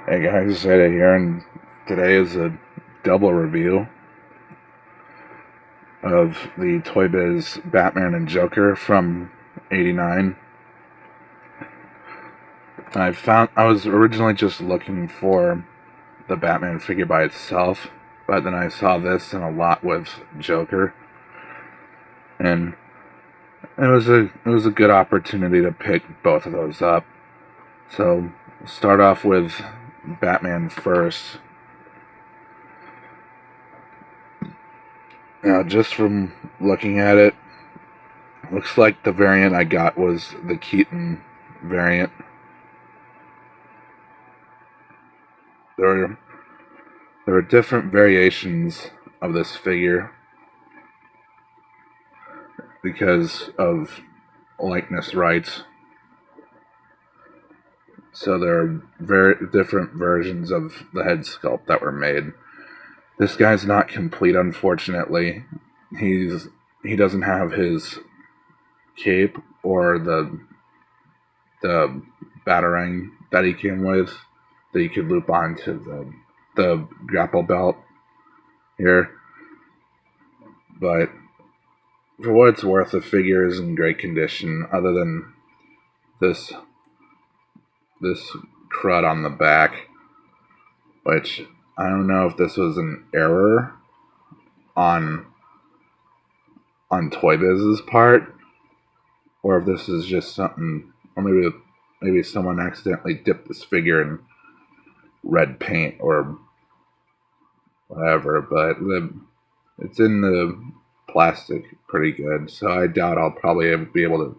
Hey guys, Zeta here, and today is a double review of the Toy Biz Batman and Joker from '89. I was originally just looking for the Batman figure by itself, but then I saw this in a lot with Joker, and it was a good opportunity to pick both of those up. So start off with Batman first. Now, just from looking at it, looks like the variant I got was the Keaton variant. There are different variations of this figure because of likeness rights. So there are very different versions of the head sculpt that were made. This guy's not complete, unfortunately. He doesn't have his cape or the batarang that he came with that you could loop onto the grapple belt here. But for what it's worth, the figure is in great condition, other than this crud on the back, which I don't know if this was an error on Toy Biz's part, or if this is just something, or maybe someone accidentally dipped this figure in red paint or whatever. But it's in the plastic pretty good, so I doubt I'll probably be able to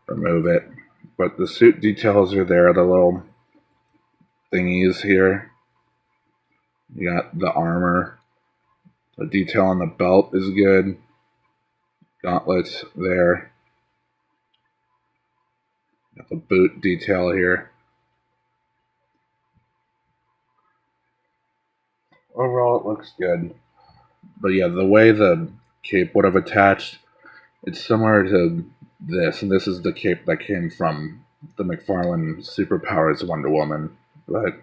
remove it. But the suit details are there, the little thingies here. You got the armor. The detail on the belt is good. Gauntlets there. Got the boot detail here. Overall, it looks good. But yeah, the way the cape would have attached, it's similar to this, and this is the cape that came from the McFarlane Superpowers Wonder Woman, but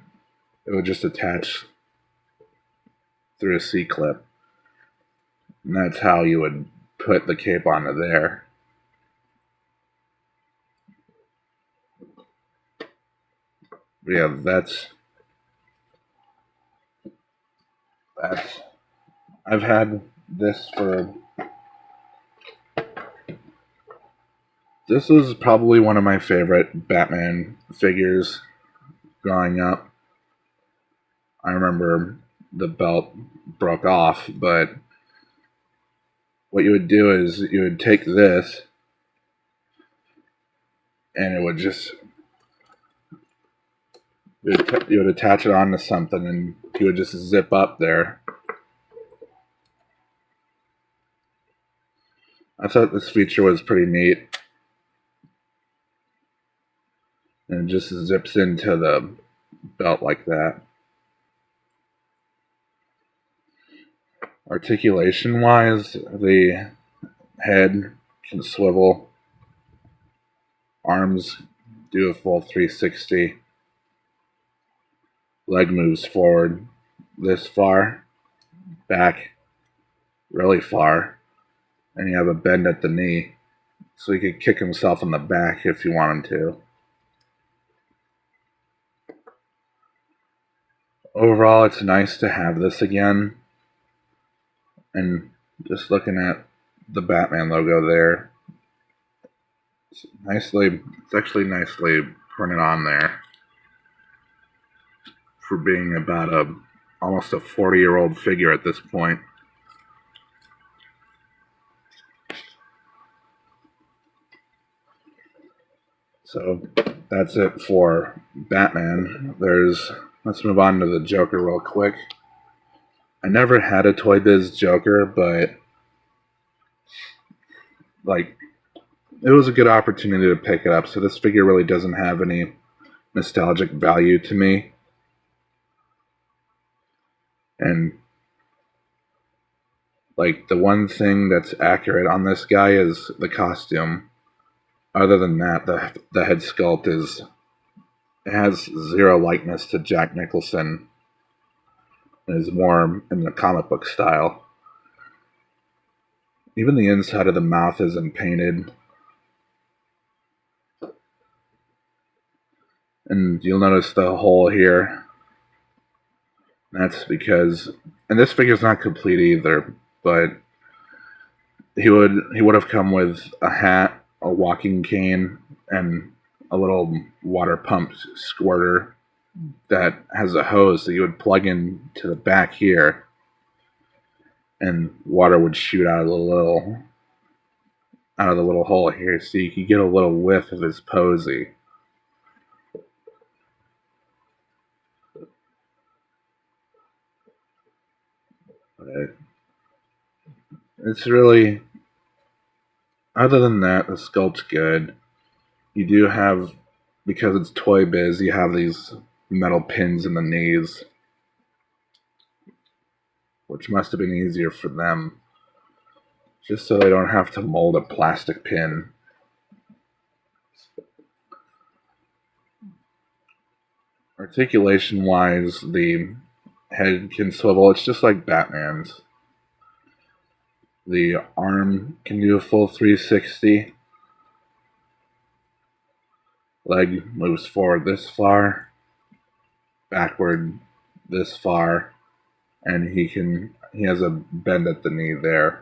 it would just attach through a C-clip, and that's how you would put the cape onto there. But yeah, that's I've had this for. This was probably one of my favorite Batman figures growing up. I remember the belt broke off, but what you would do is you would take this and it would just you would attach it onto something and you would just zip up there. I thought this feature was pretty neat. And it just zips into the belt like that. Articulation wise, the head can swivel. Arms do a full 360. Leg moves forward this far, back really far, and you have a bend at the knee, so he could kick himself in the back if you want him to. Overall, it's nice to have this again, and just looking at the Batman logo there, it's actually nicely printed on there for being about almost a 40-year-old figure at this point. So that's it for Batman. Let's move on to the Joker real quick. I never had a Toy Biz Joker, but it was a good opportunity to pick it up. So this figure really doesn't have any nostalgic value to me. And the one thing that's accurate on this guy is the costume. Other than that, the head sculpt is it has zero likeness to Jack Nicholson. It is more in the comic book style. Even the inside of the mouth isn't painted. And you'll notice the hole here. That's because, and this figure's not complete either, but he would have come with a hat, a walking cane, and a little water pump squirter that has a hose that you would plug in to the back here, and water would shoot out of the little hole here, so you could get a little whiff of his posy. But it's really, other than that, the sculpt's good. You do have, because it's Toy Biz, you have these metal pins in the knees, which must have been easier for them, just so they don't have to mold a plastic pin. Articulation-wise, the head can swivel. It's just like Batman's. The arm can do a full 360. Leg moves forward this far, backward this far, and he has a bend at the knee there.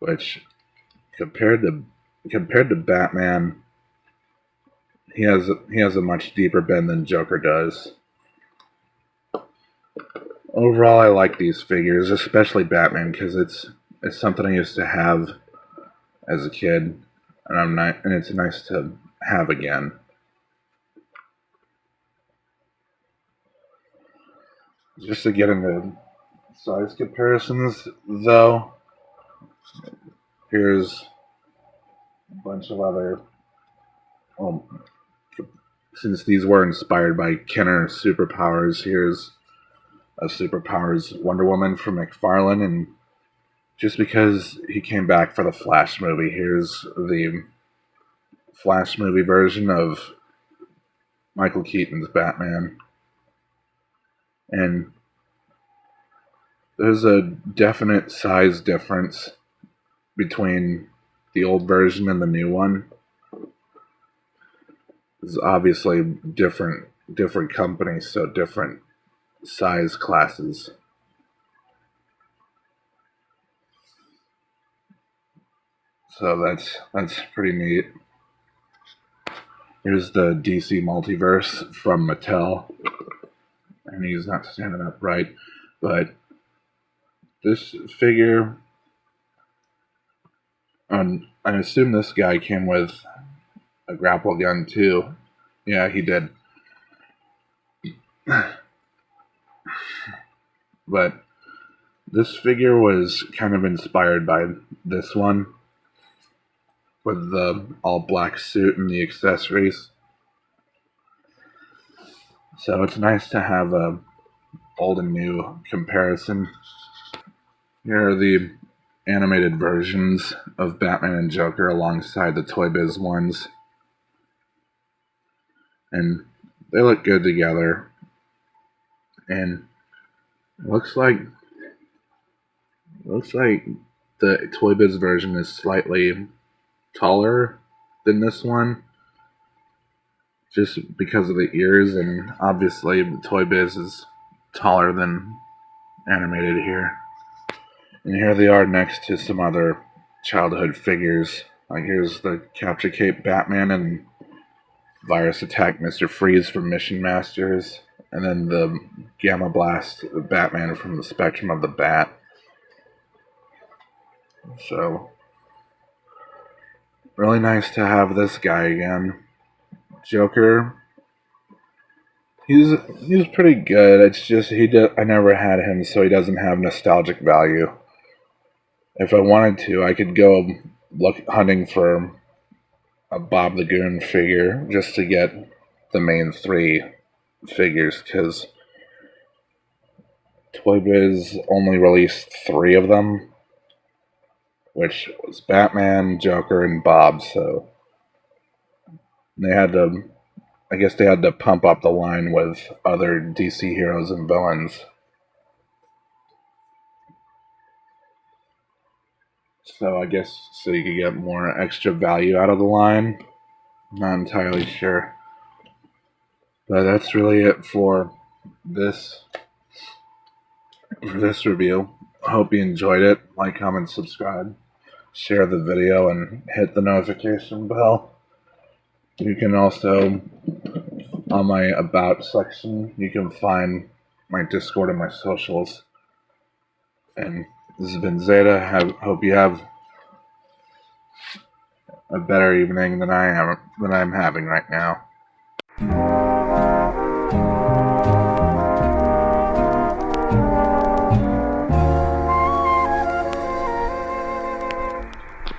Which compared to Batman, he has a much deeper bend than Joker does. Overall, I like these figures, especially Batman, because it's something I used to have as a kid, and it's nice to have again. Just to get into size comparisons, though, here's a bunch of other. Since these were inspired by Kenner superpowers, here's a superpowers Wonder Woman from McFarlane, and just because he came back for the Flash movie, here's the Flash movie version of Michael Keaton's Batman. And there's a definite size difference between the old version and the new one. It's obviously different companies, so different size classes. So that's pretty neat. Here's the DC Multiverse from Mattel. And he's not standing upright, but this figure, I assume this guy came with a grapple gun too. Yeah, he did. But this figure was kind of inspired by this one, with the all black suit and the accessories. So it's nice to have a old and new comparison. Here are the animated versions of Batman and Joker alongside the Toy Biz ones. And they look good together. And looks like the Toy Biz version is slightly taller than this one, just because of the ears, and obviously Toy Biz is taller than animated here. And here they are next to some other childhood figures. Like here's the Capture Cape Batman and Virus Attack Mr. Freeze from Mission Masters, and then the Gamma Blast Batman from the Spectrum of the Bat. So really nice to have this guy again. Joker, he's pretty good. It's just I never had him, so he doesn't have nostalgic value. If I wanted to, I could go hunting for a Bob the Goon figure just to get the main three figures, because Toy Biz only released 3 of them. which was Batman, Joker, and Bob. So they had to, I guess they had to pump up the line with other DC heroes and villains. So I guess so you could get more extra value out of the line. Not entirely sure. But that's really it for this review. I hope you enjoyed it. Like, comment, subscribe, share the video, and hit the notification bell. You can also, on my About section, you can find my Discord and my socials. And this has been Zeta. Hope you have a better evening than I'm having right now.